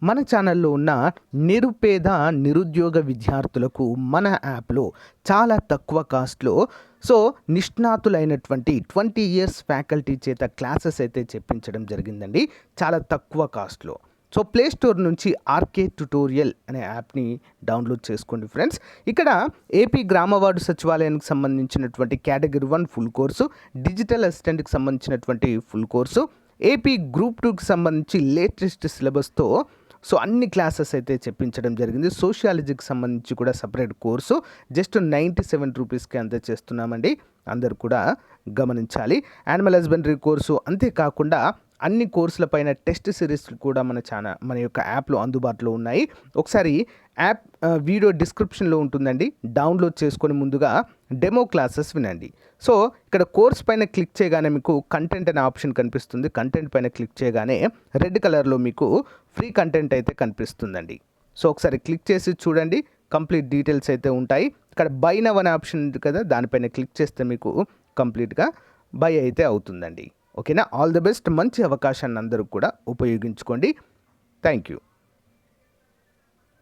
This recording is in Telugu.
మన ఛానల్లో ఉన్న నిరుపేద నిరుద్యోగ విద్యార్థులకు మన యాప్లో చాలా తక్కువ కాస్ట్లో నిష్ణాతులైనటువంటి 20 ఇయర్స్ ఫ్యాకల్టీ చేత క్లాసెస్ అయితే చెప్పించడం జరిగిందండి. చాలా తక్కువ కాస్ట్లో. ప్లే స్టోర్ నుంచి ఆర్కే ట్యుటోరియల్ అనే యాప్ని డౌన్లోడ్ చేసుకోండి ఫ్రెండ్స్. ఇక్కడ ఏపీ గ్రామ వార్డు సచివాలయానికి సంబంధించినటువంటి కేటగిరీ 1 ఫుల్ కోర్సు, డిజిటల్ అసిస్టెంట్కి సంబంధించినటువంటి ఫుల్ కోర్సు, ఏపీ Group-2కి సంబంధించి లేటెస్ట్ సిలబస్తో అన్ని క్లాసెస్ అయితే చెప్పించడం జరిగింది. సోషియాలజీకి సంబంధించి కూడా సపరేట్ కోర్సు జస్ట్ 97 రూపీస్కి అంతే చేస్తున్నామండి. అందరు కూడా గమనించాలి. యానిమల్ హస్బెండరీ కోర్సు, అంతేకాకుండా అన్ని కోర్సులపైన టెస్ట్ సిరీస్లు కూడా మన యొక్క యాప్లో అందుబాటులో ఉన్నాయి. ఒకసారి యాప్ వీడియో డిస్క్రిప్షన్లో ఉంటుందండి. డౌన్లోడ్ చేసుకొని ముందుగా డెమో క్లాసెస్ వినండి. ఇక్కడ కోర్స్ పైన క్లిక్ చేయగానే మీకు కంటెంట్ అనే ఆప్షన్ కనిపిస్తుంది. కంటెంట్ పైన క్లిక్ చేయగానే రెడ్ కలర్లో మీకు ఫ్రీ కంటెంట్ అయితే కనిపిస్తుందండి. ఒకసారి క్లిక్ చేసి చూడండి. కంప్లీట్ డీటెయిల్స్ అయితే ఉంటాయి. ఇక్కడ బై నవ్ అనే ఆప్షన్ ఉంది కదా, దానిపైన క్లిక్ చేస్తే మీకు కంప్లీట్గా బై అయితే అవుతుందండి. ఓకేనా? All the best. మంచి అవకాశాన్ని అందరూ కూడా ఉపయోగించుకోండి. Thank you.